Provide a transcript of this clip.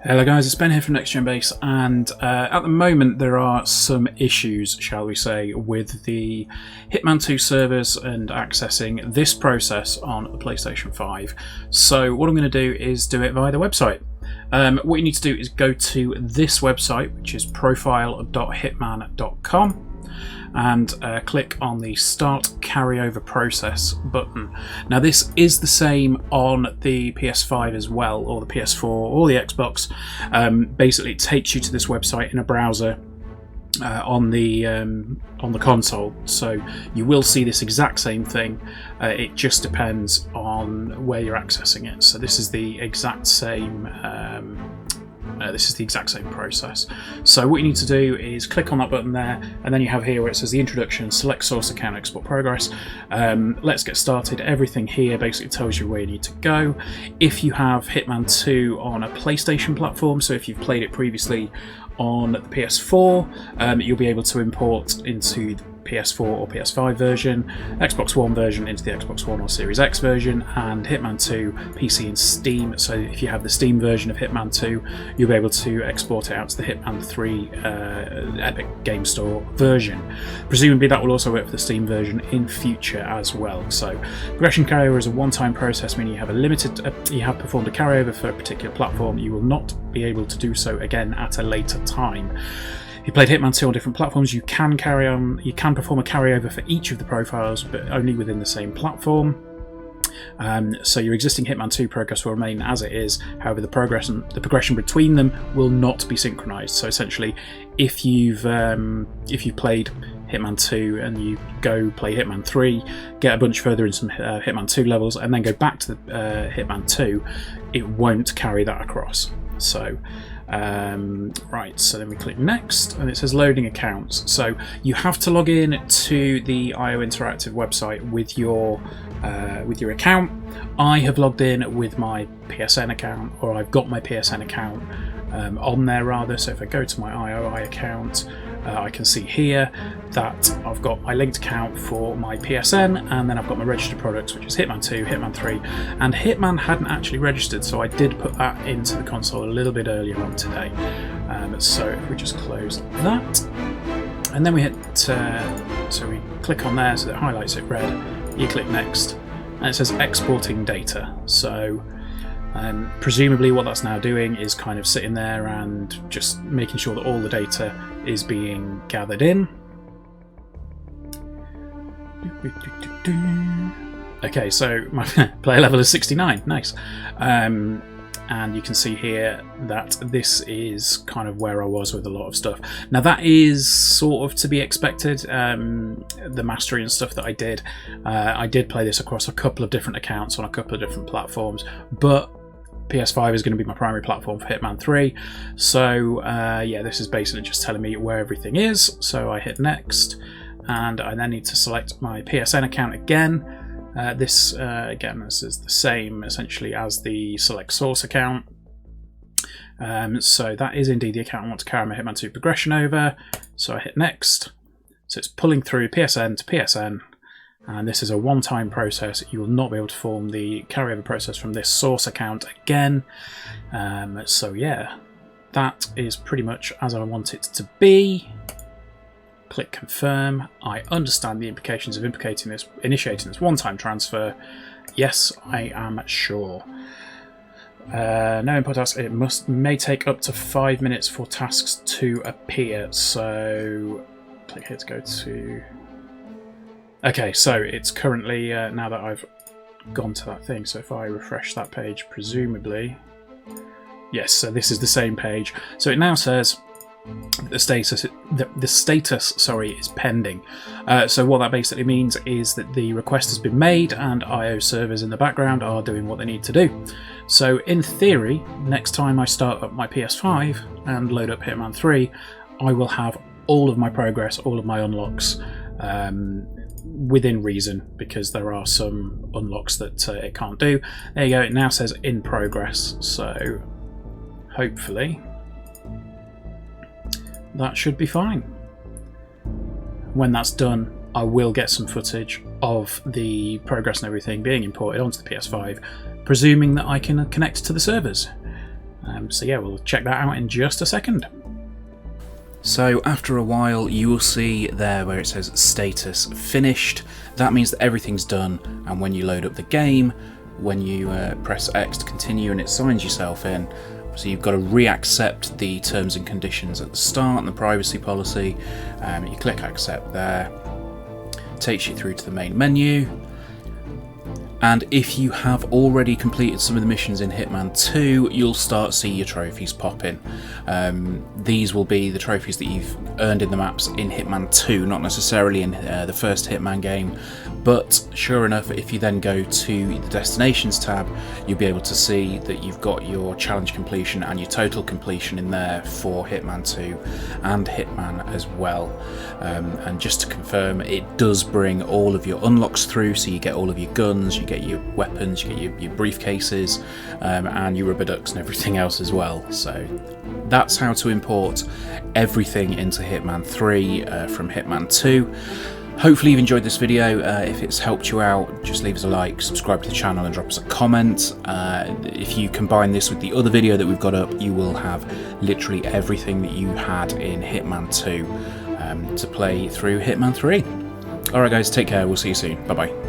Hello guys, it's Ben here from Next Gen Base, and at the moment there are some issues, shall we say, with the Hitman 2 servers and accessing this process on the PlayStation 5. So what I'm going to do is do it via the website. What you need to do is go to this website, which is profile.hitman.com, and click on the Start Carryover Process button. Now this is the same on the PS5 as well, or the PS4, or the Xbox. Basically it takes you to this website in a browser on the console, so you will see this exact same thing. It just depends on where you're accessing it. So this is the exact same process. So what you need to do is click on that button there, and then you have here where it says the introduction, select source account, export progress. Let's get started. Everything here basically tells you where you need to go. If you have Hitman 2 on a PlayStation platform, so if you've played it previously on the PS4, you'll be able to import into the PS4 or PS5 version, Xbox One version into the Xbox One or Series X version, and Hitman 2 PC and Steam. So if you have the Steam version of Hitman 2, you'll be able to export it out to the Hitman 3 Epic Game Store version. Presumably that will also work for the Steam version in future as well. So progression carryover is a one-time process, meaning you have performed a carryover for a particular platform. You will not be able to do so again at a later time. If you played Hitman 2 on different platforms, you can perform a carryover for each of the profiles, but only within the same platform. So your existing Hitman 2 progress will remain as it is. However, the progression between them will not be synchronized. So essentially, if you've played Hitman 2 and you go play Hitman 3, get a bunch further in some Hitman 2 levels, and then go back to the Hitman 2, it won't carry that across. So right, so then we click next, and it says loading accounts. So you have to log in to the IO Interactive website with your account. I have logged in with my PSN account, or I've got my PSN account on there rather. So if I go to my IOI account, I can see here that I've got my linked account for my PSN, and then I've got my registered products, which is Hitman 2, Hitman 3, and Hitman hadn't actually registered, so I did put that into the console a little bit earlier on today. So if we just close that, and then we hit, so we click on there, so it highlights it red, you click next, and it says exporting data. So presumably what that's now doing is kind of sitting there and just making sure that all the data is being gathered in. Okay, so my player level is 69, nice. And you can see here that this is kind of where I was with a lot of stuff. Now that is sort of to be expected. The mastery and stuff that I did play this across a couple of different accounts on a couple of different platforms, but PS5 is going to be my primary platform for Hitman 3. So yeah, this is basically just telling me where everything is. So I hit next, and I then need to select my PSN account again. Again, this is the same essentially as the select source account. So that is indeed the account I want to carry my Hitman 2 progression over. So I hit next. So it's pulling through PSN to PSN. And this is a one-time process. You will not be able to form the carryover process from this source account again. So yeah, that is pretty much as I want it to be. Click confirm. I understand the implications of initiating this one-time transfer. Yes, I am sure. No input task. It may take up to 5 minutes for tasks to appear. So click here to go to. Okay, so it's currently, now that I've gone to that thing, so if I refresh that page, presumably, yes, so this is the same page. So it now says the status is pending. So what that basically means is that the request has been made and IO servers in the background are doing what they need to do. So in theory, next time I start up my PS5 and load up Hitman 3, I will have all of my progress, all of my unlocks, within reason, because there are some unlocks that it can't do. There you go, it now says in progress, so hopefully that should be fine. When that's done, I will get some footage of the progress and everything being imported onto the PS5, presuming that I can connect to the servers. So yeah, we'll check that out in just a second. So after a while you will see there where it says status finished. That means that everything's done, and when you load up the game, when you press X to continue and it signs yourself in, so you've got to re-accept the terms and conditions at the start and the privacy policy. You click accept there, takes you through to the main menu. And if you have already completed some of the missions in Hitman 2, you'll start to see your trophies pop in. These will be the trophies that you've earned in the maps in Hitman 2, not necessarily in the first Hitman game. But sure enough, if you then go to the Destinations tab, you'll be able to see that you've got your challenge completion and your total completion in there for Hitman 2 and Hitman as well. And just to confirm, it does bring all of your unlocks through, so you get all of your guns, you get your weapons, you get your briefcases, and your rubber ducks and everything else as well. So that's how to import everything into Hitman 3 from Hitman 2. Hopefully you've enjoyed this video. If it's helped you out, just leave us a like, subscribe to the channel and drop us a comment. If you combine this with the other video that we've got up, you will have literally everything that you had in Hitman 2 to play through Hitman 3. Alright guys, take care, we'll see you soon. Bye bye.